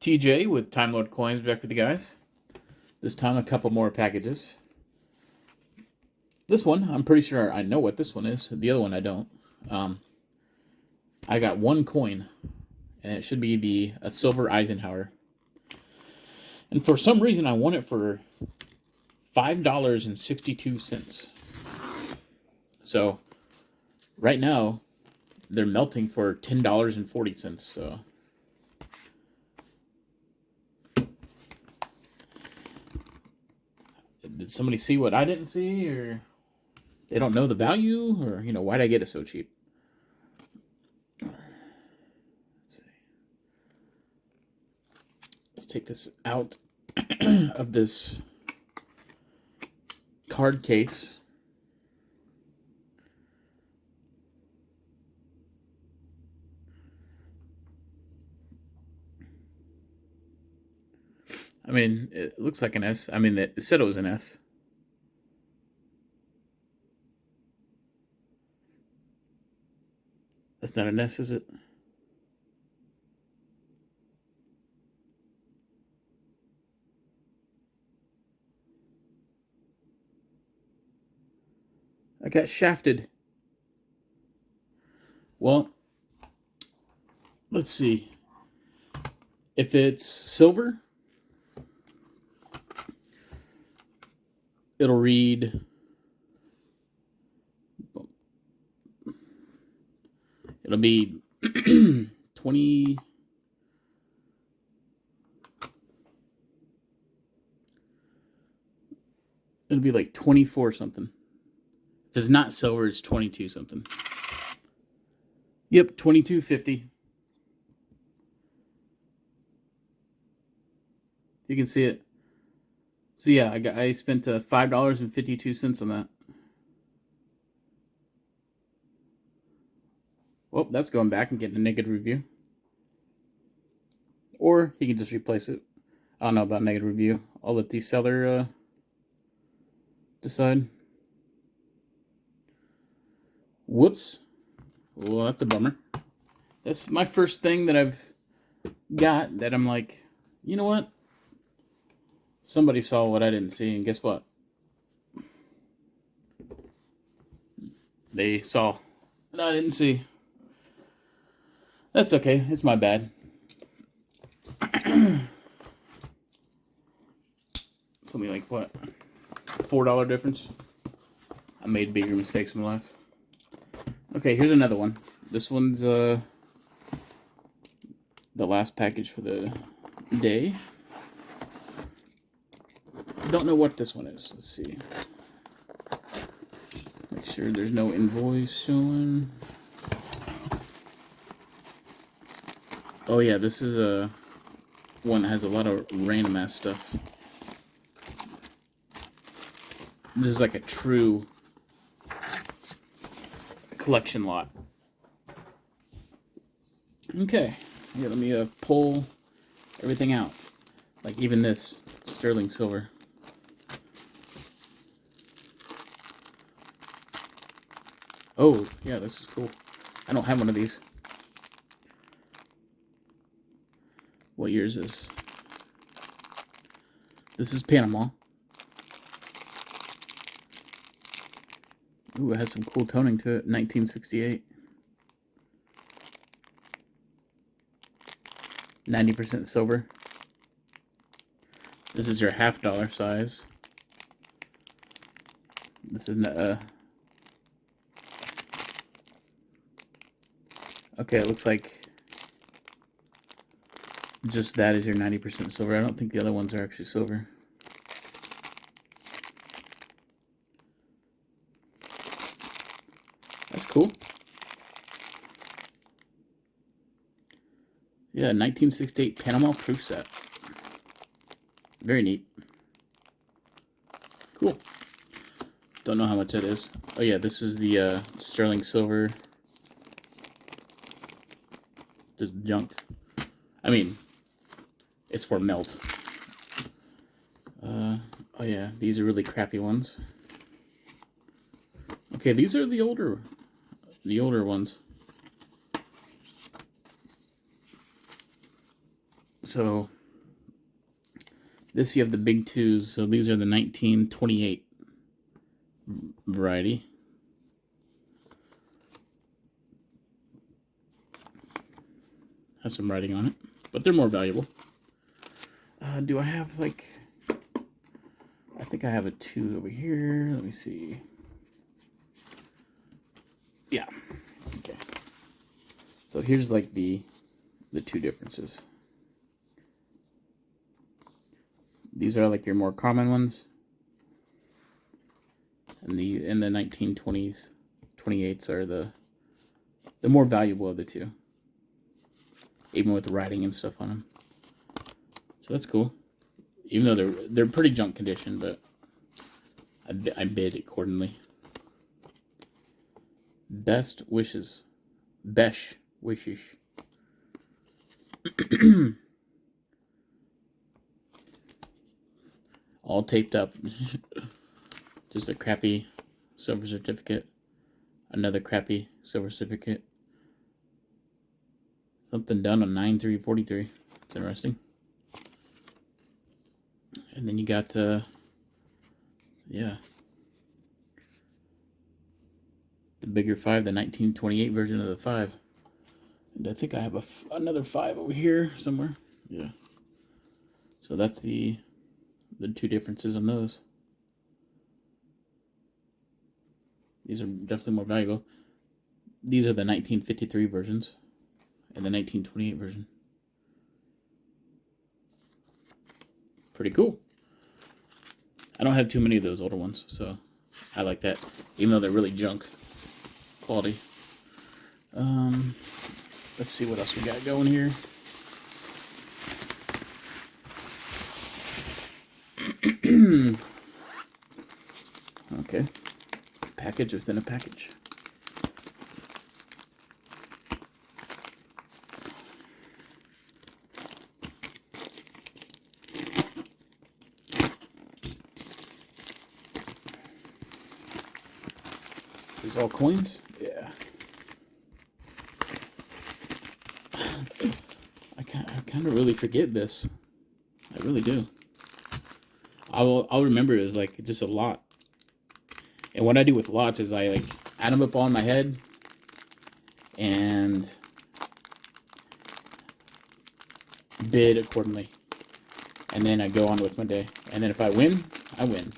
TJ with Time Lord Coins back with you guys. This time a couple more packages. This one, I'm pretty sure I know what this one is. The other one I don't. I got one coin, and it should be a silver Eisenhower. And for some reason I won it for $5.62. So right now they're melting for $10.40. So did somebody see what I didn't see, or they don't know the value, or why'd I get it so cheap? Let's see. Let's take this out of this card case. I mean, it looks like an S. I mean, it said it was an S. That's not an S, is it? I got shafted. Well, let's see. If it's silver, it'll read. It'll be 20. It'll be like 24 something. If it's not silver, it's 22 something. Yep, 22.50. You can see it. So yeah, I spent $5.52 on that. Well, that's going back and getting a negative review. Or he can just replace it. I don't know about negative review. I'll let the seller decide. Whoops. Well, that's a bummer. That's my first thing that I've got that I'm like, you know what? Somebody saw what I didn't see, and guess what? They saw what I didn't see. That's okay. It's my bad. It's only like, what? $4 difference? I made bigger mistakes in my life. Okay, here's another one. This one's the last package for the day. Don't know what this one is. Let's see. Make sure there's no invoice showing. Oh yeah, this is a one that has a lot of random ass stuff. This is like a true collection lot. Okay, yeah, let me pull everything out. Like even this sterling silver. Oh, yeah, this is cool. I don't have one of these. What year is this? This is Panama. Ooh, it has some cool toning to it. 1968. 90% silver. This is your $half size. This is okay, it looks like just that is your 90% silver. I don't think the other ones are actually silver. That's cool. Yeah, 1968 Panama proof set. Very neat. Cool. Don't know how much that is. Oh yeah, this is the sterling silver. Just junk. I mean, it's for melt. Oh yeah, these are really crappy ones. Okay, these are the older ones. So this, you have the big twos. So these are the 1928 variety. Has some writing on it, but they're more valuable. Do I have like... I think I have a 2 over here. Let me see. Yeah. Okay. So here's like the 2 differences. These are like your more common ones. And the 1920s, 28s are the more valuable of the 2. Even with writing and stuff on them. So that's cool. Even though they're pretty junk condition, but I bid accordingly. Best wishes. Besh wishes. All taped up. Just a crappy silver certificate. Another crappy silver certificate. Something done on 9/3/43. That's interesting. And then you got yeah, the bigger 5, the 1928 version of the 5. And I think I have another 5 over here somewhere. Yeah. So that's the 2 differences on those. These are definitely more valuable. These are the 1953 versions and the 1928 version. Pretty cool. I don't have too many of those older ones, so I like that, even though they're really junk quality. Let's see what else we got going here. Okay, package within a package. These all coins? Yeah. I kind of really forget this. I really do. I'll remember it as like just a lot. And what I do with lots is I like add them up all in my head and bid accordingly. And then I go on with my day. And then if I win, I win.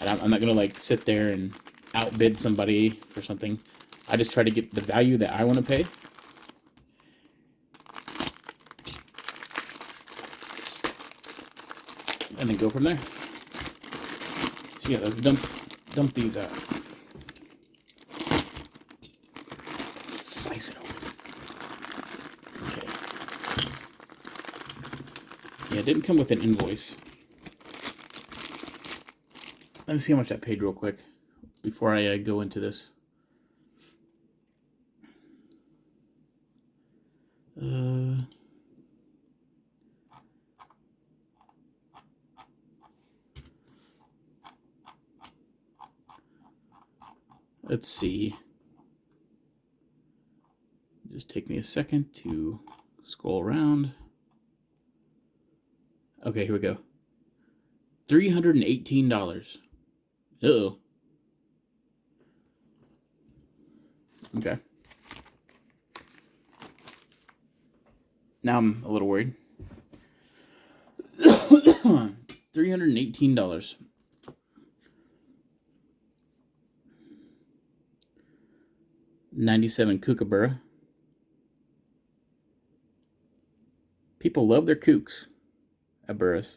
And I'm not gonna like sit there and outbid somebody for something. I just try to get the value that I want to pay. And then go from there. So yeah, let's dump these out. Slice it open. Okay. Yeah, it didn't come with an invoice. Let me see how much I paid real quick before I go into this. Let's see. Just take me a second to scroll around. Okay, here we go. $318. Uh-oh. Okay. Now I'm a little worried. $318. $97 kookaburra. People love their kooks at Burris.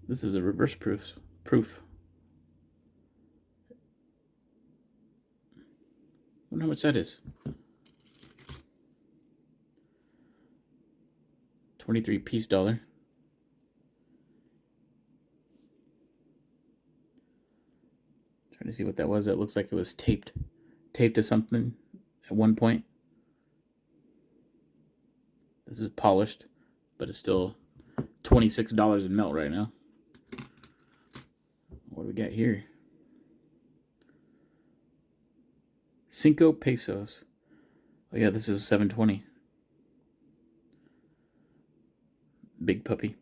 This is a reverse proof. I wonder how much that is. 23 piece dollar. Trying to see what that was. It looks like it was taped to something at one point. This is polished, but it's still $26 in melt right now. What do we got here? 5 pesos. Oh yeah, this is 720. Big puppy.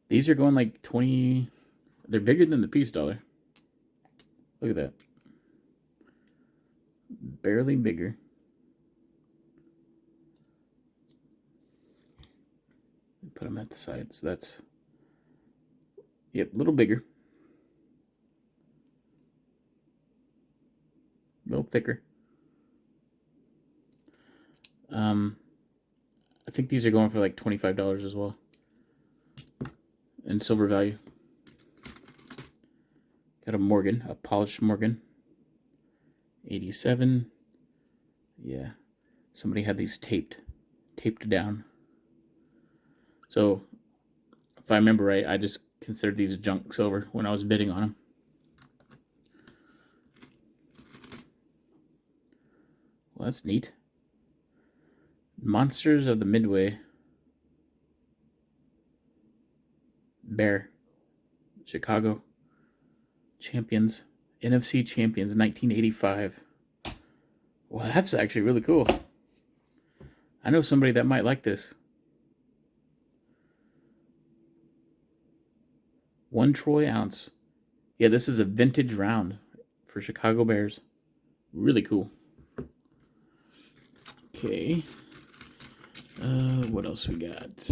These are going like 20. They're bigger than the peace dollar. Look at that. Barely bigger. Put them at the side. So that's, yep, a little bigger. A little thicker. I think these are going for like $25 as well. In silver value. Got a Morgan, a polished Morgan. 87. Yeah. Somebody had these taped down. So, if I remember right, I just considered these junk silver when I was bidding on them. Well, that's neat. Monsters of the Midway. Bear. Chicago. Champions. NFC Champions, 1985. Well, that's actually really cool. I know somebody that might like this. 1 troy ounce. Yeah, this is a vintage round for Chicago Bears. Really cool. Okay. What else we got?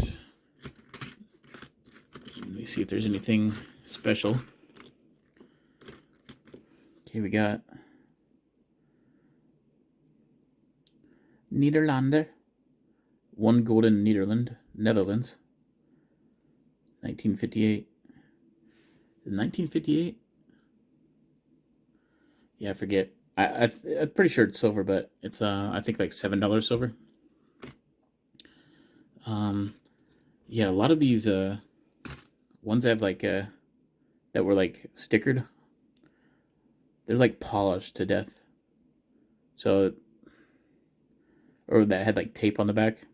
Let me see if there's anything special. Okay, we got Nederlander. 1 golden Netherlands. 1958. 1958? Yeah, I forget. I'm pretty sure it's silver, but it's I think like $7 silver. Yeah, a lot of these ones have like that were like stickered. They're like polished to death. So, or that had like tape on the back.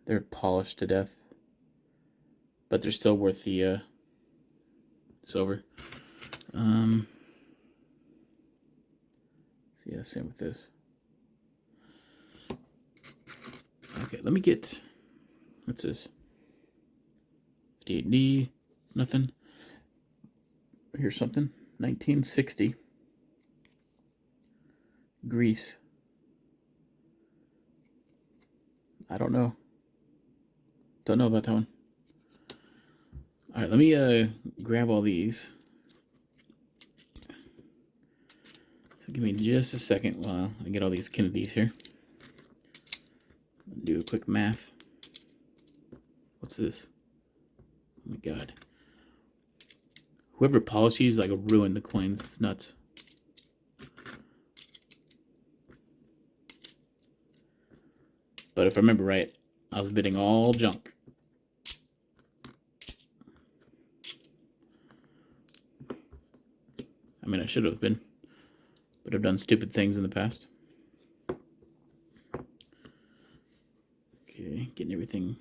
They're polished to death, but they're still worth the silver. So yeah, same with this. Okay, let me get, what's this? 58D, nothing. Here's something. 1960. Greece. I don't know. Don't know about that one. All right, let me grab all these. So give me just a second while I get all these Kennedys here. Do a quick math. What's this? Oh my god. Whoever polished these like ruined the coins. It's nuts. But if I remember right, I was bidding all junk. I mean, I should have been, but I've done stupid things in the past. Okay, getting everything.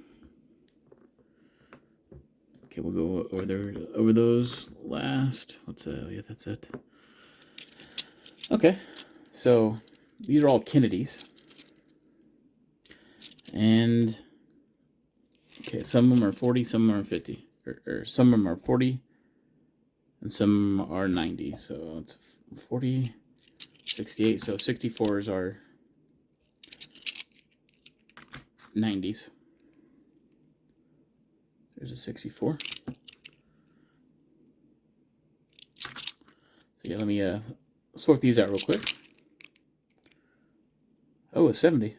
Okay, we'll go over those last. What's that? Oh, yeah, that's it. Okay, so these are all Kennedys. And, okay, some of them are 40, some of them are 50. Or some of them are 40, and some are 90. So it's 40, 68. So 64s are 90s. There's a 64. So yeah, let me sort these out real quick. Oh, a 70.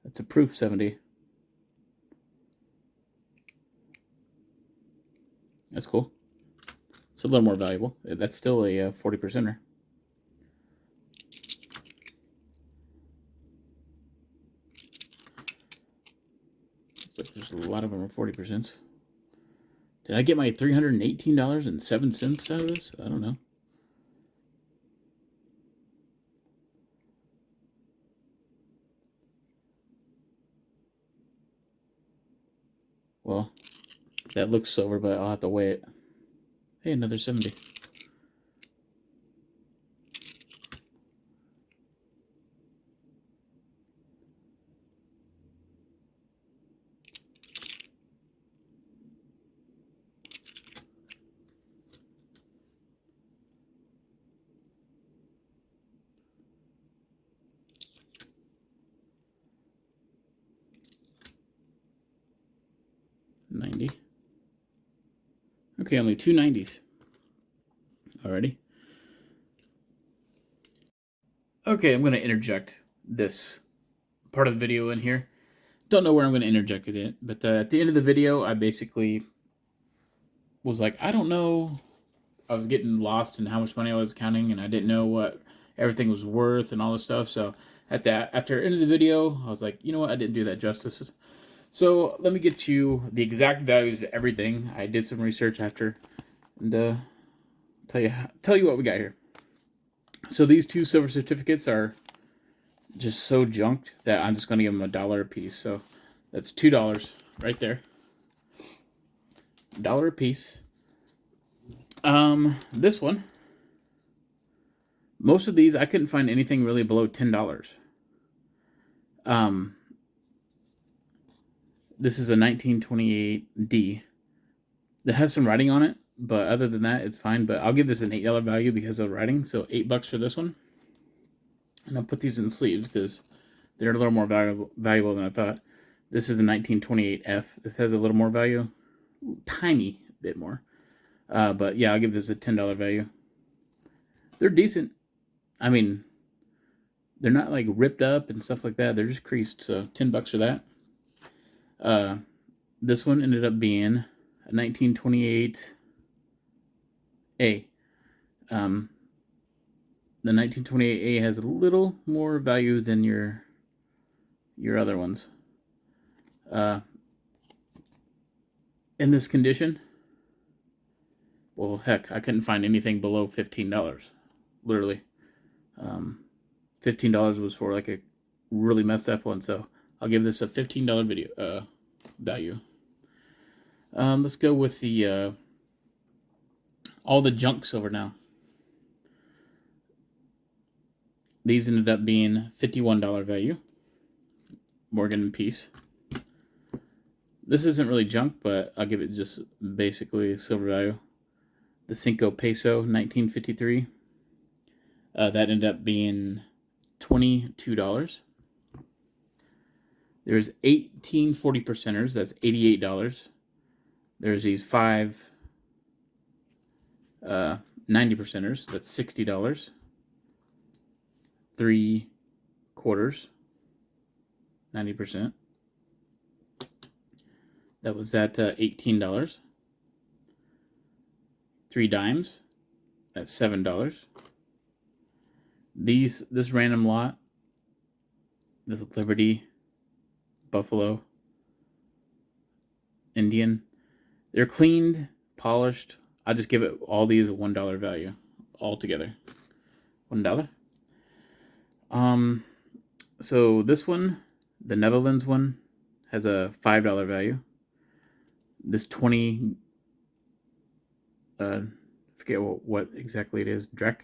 That's a proof 70. That's cool. It's a little more valuable. That's still a 40%er. But there's a lot of them are 40%. Did I get my $318.07 out of this? I don't know. Well, that looks silver, but I'll have to weigh it. Hey, another 70. 90. Okay, only 290s. Alrighty. Okay, I'm going to interject this part of the video in here. Don't know where I'm going to interject it in, but at the end of the video, I basically was like, I don't know. I was getting lost in how much money I was counting, and I didn't know what everything was worth and all this stuff. So after the end of the video, I was like, you know what? I didn't do that justice. So let me get you the exact values of everything. I did some research after, and tell you what we got here. So these two silver certificates are just so junked that I'm just going to give them $1 a piece. So that's $2 right there. $1 a piece. This one, most of these I couldn't find anything really below $10. This is a 1928D that has some writing on it, but other than that, it's fine. But I'll give this an $8 value because of the writing. So $8 for this one. And I'll put these in sleeves because they're a little more valuable than I thought. This is a 1928F. This has a little more value, tiny bit more. But yeah, I'll give this a $10 value. They're decent. I mean, they're not like ripped up and stuff like that. They're just creased. So $10 for that. This one ended up being a 1928A. The 1928A has a little more value than your other ones. In this condition, well, heck, I couldn't find anything below $15. Literally, $15 was for like a really messed up one. So I'll give this a $15 video value. Let's go with the all the junk silver now. These ended up being $51 value. Morgan piece. This isn't really junk, but I'll give it just basically silver value. The Cinco Peso, 1953. That ended up being $22. There's 18 40%ers. That's $88. There's these 5 90%ers. That's $60. 3 quarters, 90%. That was at $18. 3 dimes, that's $7. This random lot, this Liberty, Buffalo, Indian, they're cleaned, polished. I'll just give it all these a $1 value altogether. $1. So this one, the Netherlands one, has a $5 value. This 20, forget what exactly it is. Drachma?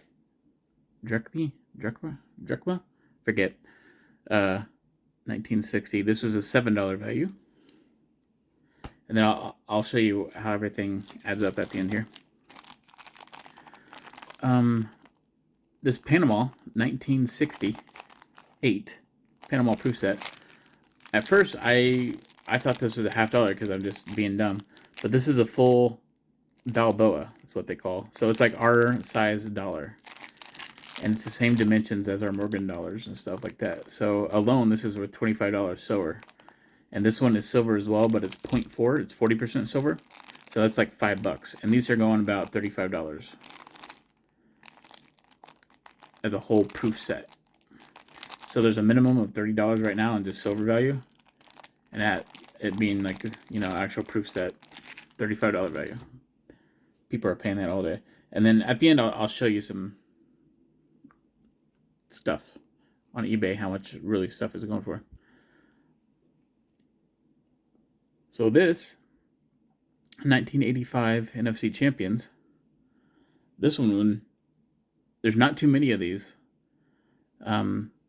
Forget. 1960. This was a $7 value. And then I'll show you how everything adds up at the end here. This Panama 1968 Panama proof set. At first, I thought this was a $50 because I'm just being dumb, but this is a full Balboa. That's what they call. So it's like our size dollar, and it's the same dimensions as our Morgan dollars and stuff like that. So alone, this is worth $25 silver, and this one is silver as well, but it's 0.4. It's 40% silver, so that's like $5, and these are going about $35. As a whole proof set. So there's a minimum of $30 right now in just silver value. And that it being like, actual proof set, $35 value. People are paying that all day. And then at the end, I'll show you some stuff on eBay, how much really stuff is going for. So this 1985 NFC Champions, this one, there's not too many of these.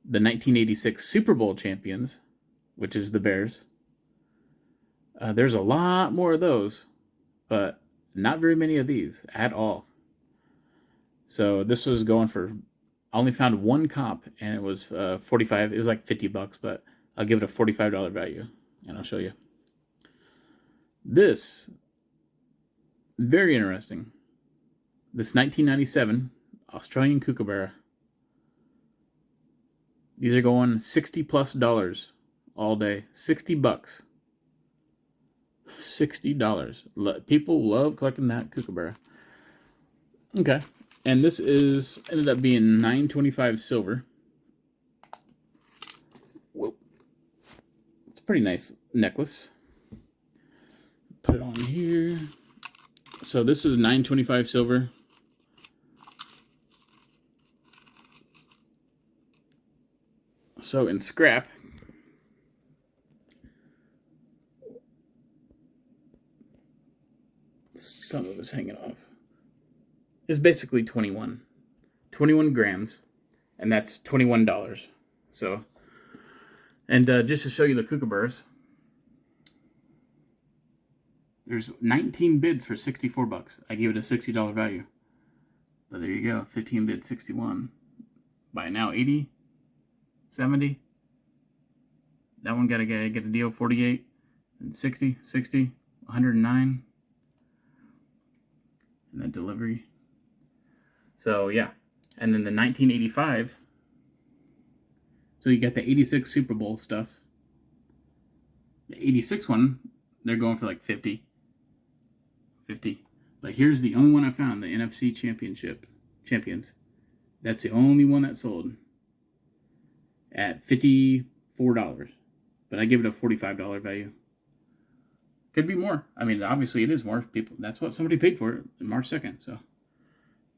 The 1986 Super Bowl champions, which is the Bears. There's a lot more of those, but not very many of these at all. So this was going for, I only found one comp, and it was 45. It was like $50, but I'll give it a $45 value, and I'll show you. This, very interesting. This 1997 Australian Kookaburra. These are going $60+ all day. $60. $60. People love collecting that Kookaburra. Okay. And this ended up being $9.25 silver. Whoa. It's a pretty nice necklace. Put it on here. So this is $9.25 silver. So in scrap, some of it's hanging off. It's basically 21 grams, and that's $21. So, and just to show you the kookaburras, there's 19 bids for $64. I gave it a $60 value. But there you go, 15 bids, 61. By now, 80, 70. That one gotta get a deal, 48, and 60, 109. And then delivery. So yeah, and then the 1985. So you got the 86 Super Bowl stuff. The 86 one, they're going for like 50. But here's the only one I found, the NFC Champions. That's the only one that sold at $54. But I give it a $45 value. Could be more. I mean, obviously it is more. People, that's what somebody paid for it on March 2nd. So,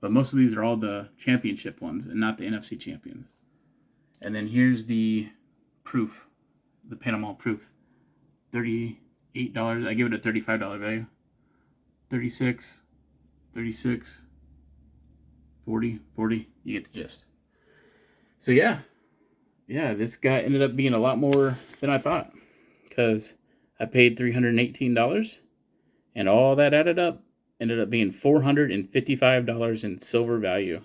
but most of these are all the championship ones and not the NFC champions. And then here's the proof, the Panama proof, $38. I give it a $35 value. 36, 40. You get the gist. So yeah, this guy ended up being a lot more than I thought, because I paid $318, and all that added up ended up being $455 in silver value,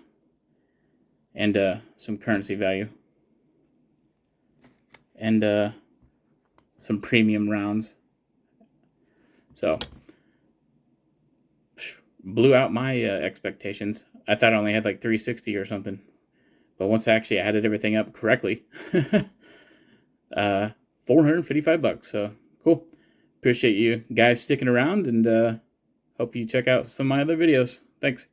and some currency value, and some premium rounds. So blew out my expectations. I thought I only had like 360 or something, but once I actually added everything up correctly, $455. So cool. Appreciate you guys sticking around, and hope you check out some of my other videos. Thanks.